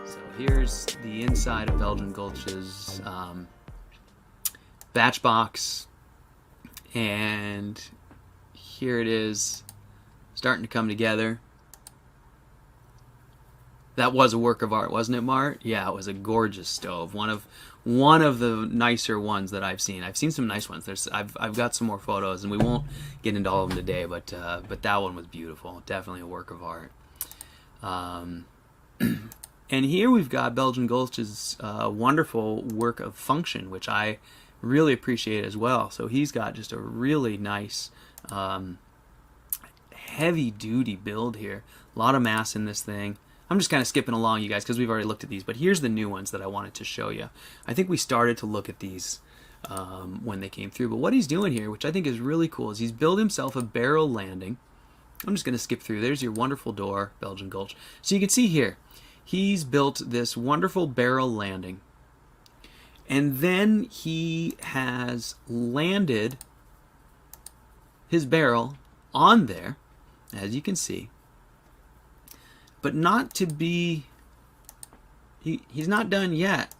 So here's the inside of Belgian Gulch's batch box, and here it is starting to come together. That was a work of art, wasn't it, Mart? Yeah, it was a gorgeous stove. One of the nicer ones that I've seen. I've seen some nice ones. I've got some more photos, and we won't get into all of them today. But that one was beautiful. Definitely a work of art. And here we've got Belgian Gulch's wonderful work of function, which I really appreciate as well. So he's got just a really nice heavy-duty build here. A lot of mass in this thing. I'm just kind of skipping along, you guys, because we've already looked at these. But here's the new ones that I wanted to show you. I think we started to look at these when they came through. But what he's doing here, which I think is really cool, is he's built himself a barrel landing. I'm just going to skip through. There's your wonderful door, Belgian Gulch. So you can see here, he's built this wonderful barrel landing. And then he has landed his barrel on there, as you can see. But not to be, he's not done yet.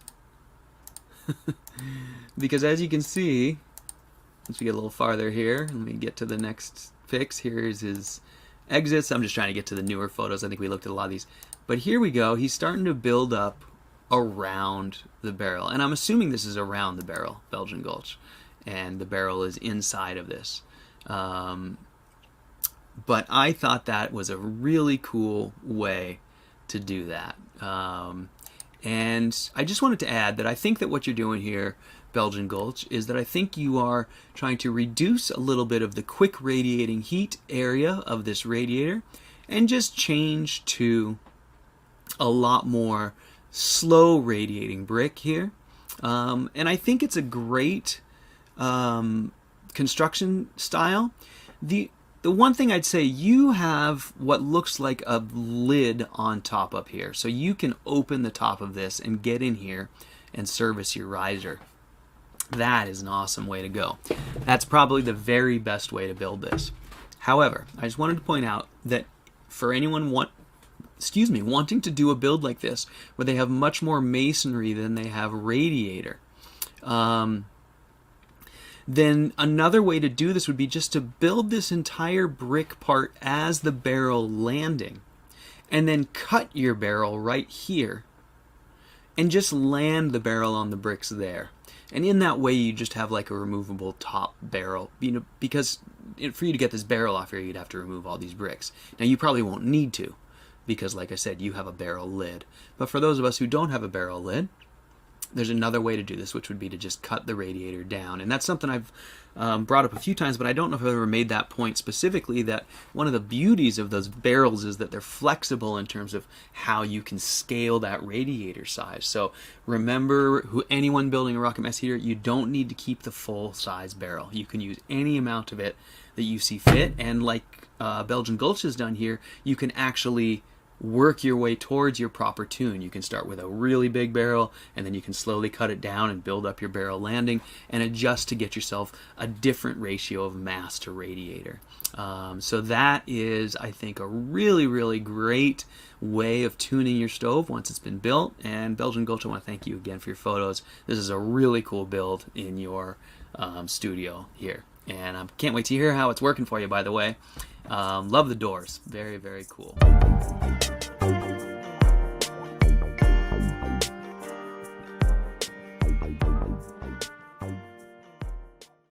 Because as you can see, once we get a little farther here, let me get to the next fix. Here's his exits. I'm just trying to get to the newer photos. I think we looked at a lot of these. But here we go. He's starting to build up around the barrel. And I'm assuming this is around the barrel, Belgian Gulch. And the barrel is inside of this. But I thought that was a really cool way to do that. And I just wanted to add that I think that what you're doing here, Belgian Gulch, is that I think you are trying to reduce a little bit of the quick radiating heat area of this radiator and just change to a lot more slow radiating brick here. And I think it's a great construction style. The one thing I'd say, you have what looks like a lid on top up here. So you can open the top of this and get in here and service your riser. That is an awesome way to go. That's probably the very best way to build this. However, I just wanted to point out that for anyone wanting to do a build like this, where they have much more masonry than they have radiator, then another way to do this would be just to build this entire brick part as the barrel landing, and then cut your barrel right here and just land the barrel on the bricks there. And in that way you just have like a removable top barrel, because for you to get this barrel off here you'd have to remove all these bricks. Now you probably won't need to, because like I said, you have a barrel lid. But for those of us who don't have a barrel lid, there's another way to do this, which would be to just cut the radiator down. And that's something I've brought up a few times, but I don't know if I've ever made that point specifically, that one of the beauties of those barrels is that they're flexible in terms of how you can scale that radiator size. So remember, anyone building a rocket mass heater, you don't need to keep the full size barrel. You can use any amount of it that you see fit. And like Belgian Gulch has done here, you can actually work your way towards your proper tune. You can start with a really big barrel, and then you can slowly cut it down and build up your barrel landing and adjust to get yourself a different ratio of mass to radiator. So that is, I think, a really, really great way of tuning your stove once it's been built. And Belgian Gulch, I want to thank you again for your photos. This is a really cool build in your studio here. And I can't wait to hear how it's working for you, by the way. Love the doors. Very, very cool.